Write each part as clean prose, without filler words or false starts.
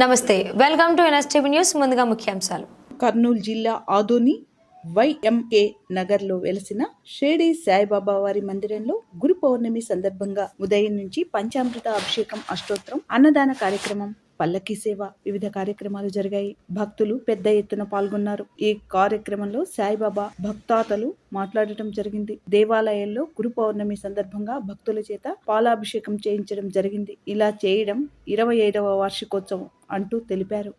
నమస్తే, welcome to NSTV news. ముందుగా ముఖ్యాంశాలు. కర్నూలు జిల్లా ఆదోని వైఎంకే నగర్లో వెలసిన షిరిడి సాయిబాబా వారి మందిరంలో గురు పౌర్ణమి సందర్భంగా ఉదయం నుంచి పంచామృత అభిషేకం, అష్టోత్తరం, అన్నదాన కార్యక్రమం, పల్లకి సేవ, వివిధ కార్యక్రమాలు జరిగాయి. భక్తులు పెద్ద ఎత్తున పాల్గొన్నారు. ఈ కార్యక్రమంలో సాయిబాబా భక్తాతలు మాట్లాడటం జరిగింది. దేవాలయాల్లో గురు పౌర్ణమి సందర్భంగా భక్తుల చేత పాలాభిషేకం చేయించడం జరిగింది. ఇలా చేయడం 25వ వార్షికోత్సవం అంటూ తెలిపారు.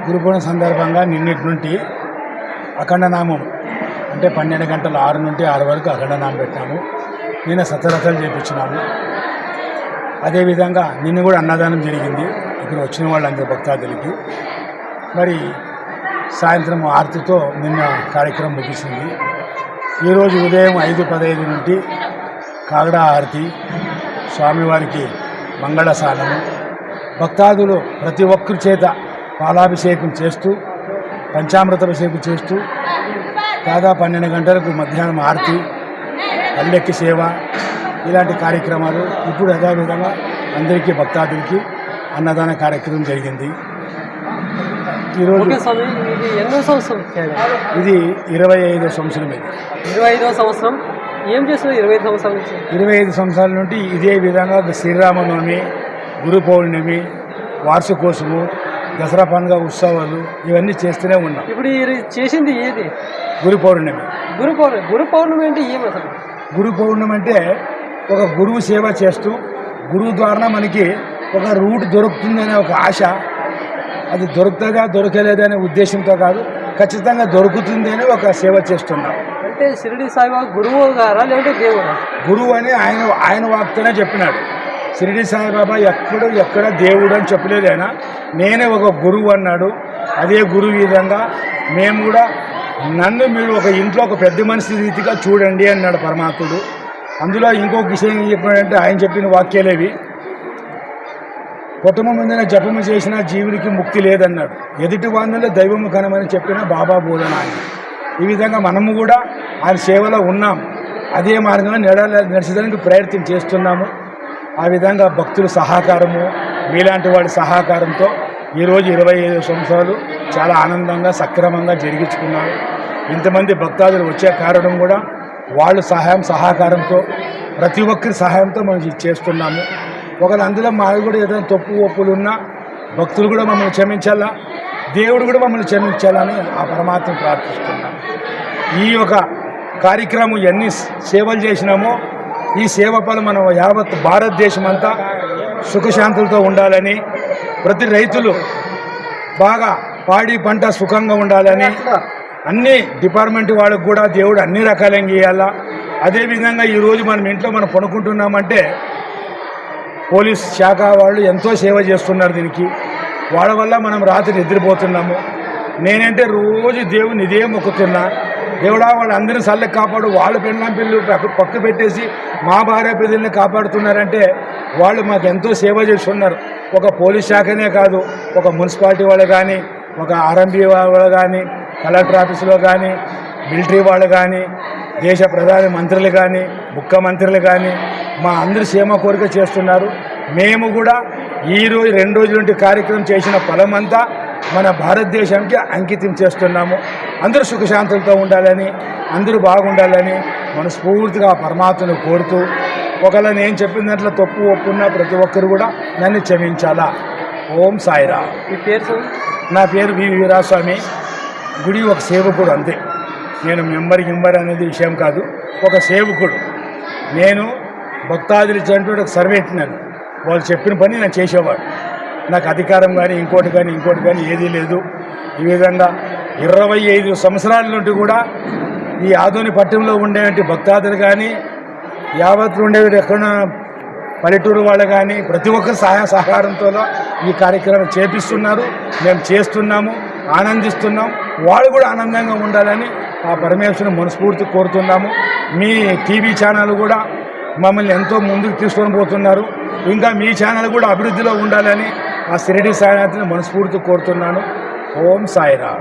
గురు పౌర్ణమి సందర్భంగా నిన్నటి నుండి అఖండనామం అంటే 12 గంటల 6 నుండి 6 వరకు అఖండనామం పెట్టాము. నిన్న సత్యరథాలు చేయించినాము. అదేవిధంగా నిన్న కూడా అన్నదానం జరిగింది ఇక్కడ వచ్చిన వాళ్ళందరూ భక్తాదులకి. మరి సాయంత్రం ఆరతితో నిన్న కార్యక్రమం ముగిసింది. ఈరోజు ఉదయం 5:15 నుండి కాగడా ఆరతి, స్వామివారికి మంగళ స్నానము, భక్తాదులు ప్రతి ఒక్కరి చేత పాలాభిషేకం చేస్తూ పంచామృతాభిషేకం చేస్తూ దాదాపు 12 గంటలకు మధ్యాహ్నం ఆరతి, పల్లెక్కి సేవ, ఇలాంటి కార్యక్రమాలు ఇప్పుడు అదేవిధంగా అందరికీ భక్తాదులకి అన్నదాన కార్యక్రమం జరిగింది. ఈరోజు ఇది 25వ సంవత్సరం. 25వ సంవత్సరం ఏం చేస్తున్నారు? 25 సంవత్సరాల నుంచి 25 సంవత్సరాల నుండి ఇదే విధంగా శ్రీరామనవమి, గురు పౌర్ణమి, వార్షికోత్సవం, దసరా పండుగ ఉత్సవాలు ఇవన్నీ చేస్తూనే ఉన్నాం. ఇప్పుడు చేసింది ఏది? గురు పౌర్ణమి. గురు పౌర్ణమి అంటే ఏమి అసలు? గురు పౌర్ణమి అంటే ఒక గురువు సేవ చేస్తూ గురువు ద్వారా మనకి ఒక రూట్ దొరుకుతుందనే ఒక ఆశ. అది దొరుకుతుందా దొరకలేదనే ఉద్దేశంతో కాదు, ఖచ్చితంగా దొరుకుతుంది అని ఒక సేవ చేస్తున్నాం. అంటే షిరిడి సాయిబాబా గురువు గారా లేదంటే దేవుడా? గురువు అని ఆయన వాక్తోనే చెప్పినాడు. షిరిడి సాయిబాబా ఎక్కడ దేవుడు అని చెప్పలేదు ఆయన, నేనే ఒక గురువు అన్నాడు. అదే గురువు విధంగా మేము కూడా నన్ను మీరు ఒక ఇంట్లో ఒక పెద్ద మనిషి రీతిగా చూడండి అన్నాడు పరమాత్ముడు. అందులో ఇంకొక విషయం ఏం చెప్పాడంటే ఆయన చెప్పిన వాక్యాలేవి, కుటుంబం ముందున జపము చేసిన జీవునికి ముక్తి లేదన్నాడు. ఎదుటి వాందులో దైవము కనమని చెప్పిన బాబా బోధన ఆయన. ఈ విధంగా మనము కూడా ఆయన సేవలో ఉన్నాం. అదే మార్గంలో నడిచడానికి ప్రయత్నం చేస్తున్నాము. ఆ విధంగా భక్తుల సహకారము, మీలాంటి వాడి సహకారంతో ఈరోజు 25 సంవత్సరాలు చాలా ఆనందంగా సక్రమంగా జరిగించుకున్నారు. ఇంతమంది భక్తాదులు వచ్చే కారణం కూడా వాళ్ళు సహకారంతో, ప్రతి ఒక్కరి సహాయంతో మనం చేస్తున్నాము. ఒకవేళ అందులో మాకు కూడా ఏదైనా తప్పు ఒప్పులు ఉన్నా భక్తులు కూడా మమ్మల్ని క్షమించాలా, దేవుడు కూడా మమ్మల్ని క్షమించాలని ఆ పరమాత్మ ప్రార్థిస్తున్నాం. ఈ యొక్క కార్యక్రమం ఎన్ని సేవలు చేసినామో ఈ సేవ ఫలం మనం యావత్ భారతదేశం అంతా సుఖశాంతులతో ఉండాలని, ప్రతి రైతులు బాగా పాడి పంట సుఖంగా ఉండాలని, అన్ని డిపార్ట్మెంట్ వాళ్ళకు కూడా దేవుడు అన్ని రకాలంగా ఇవ్వాలా. అదేవిధంగా ఈరోజు మనం ఇంట్లో మనం పనుకుంటున్నామంటే పోలీస్ శాఖ వాళ్ళు ఎంతో సేవ చేస్తున్నారు దీనికి. వాళ్ళ వల్ల మనం రాత్రి నిద్రపోతున్నాము. నేనంటే రోజు దేవుని ఇదే మొక్కుతున్నా, దేవుడా వాళ్ళందరినీ చల్లకి కాపాడు. వాళ్ళ పెళ్ళాం పిల్లలు పక్క పెట్టేసి మా భార్య పిల్లల్ని కాపాడుతున్నారంటే వాళ్ళు మాకు ఎంతో సేవ చేస్తున్నారు. ఒక పోలీస్ శాఖనే కాదు, ఒక మున్సిపాలిటీ వాళ్ళు కానీ, ఒక ఆర్ఎంబీ వాళ్ళు కానీ, కలెక్టర్ ఆఫీసులో కానీ, మిలిటరీ వాళ్ళు కానీ, దేశ ప్రధాన మంత్రులు కానీ ముఖ్యమంత్రులు కానీ మా అందరి క్షేమ కోరిక చేస్తున్నారు. మేము కూడా ఈ రోజు 2 రోజుల నుండి కార్యక్రమం చేసిన ఫలమంతా మన భారతదేశానికి అంకితం చేస్తున్నాము. అందరూ సుఖశాంతులతో ఉండాలని, అందరూ బాగుండాలని మనస్ఫూర్తిగా పరమాత్మను కోరుతూ, ఒకవేళ నేను చెప్పిన దాంట్లో తప్పు ఒప్పున్న ప్రతి ఒక్కరు కూడా నన్ను క్షమించాలా. ఓం సాయిరా. మీ పేరు సార్? నా పేరు వి వీరాస్వామి. గుడి ఒక సేవకుడు అంతే. నేను మెంబర్ అనేది విషయం కాదు, ఒక సేవకుడు. నేను భక్తాదులు ఇచ్చినటువంటి ఒక సర్వెంట్. నేను వాళ్ళు చెప్పిన పని నేను చేసేవాడు. నాకు అధికారం కానీ ఇంకోటి కానీ ఏదీ లేదు. ఈ విధంగా 25 సంవత్సరాల నుండి కూడా ఈ ఆదోని పట్టణంలో ఉండేటువంటి భక్తాదులు కానీ, యావత్తు ఉండేవి ఎక్కడ పల్లెటూరు వాళ్ళు కానీ ప్రతి ఒక్కరి సహాయ సహకారంతో ఈ కార్యక్రమం చేపిస్తున్నారు. మేము చేస్తున్నాము, ఆనందిస్తున్నాం. వాళ్ళు కూడా ఆనందంగా ఉండాలని ఆ పరమేశ్వరుని మనస్ఫూర్తి కోరుతున్నాము. మీ టీవీ ఛానల్ కూడా మమ్మల్ని ఎంతో ముందుకు తీసుకొని పోతున్నారు. ఇంకా మీ ఛానల్ కూడా అభివృద్ధిలో ఉండాలని ఆ షిరిడి సాయినాథ్ని మనస్ఫూర్తి కోరుతున్నాను. ఓం సాయిరా.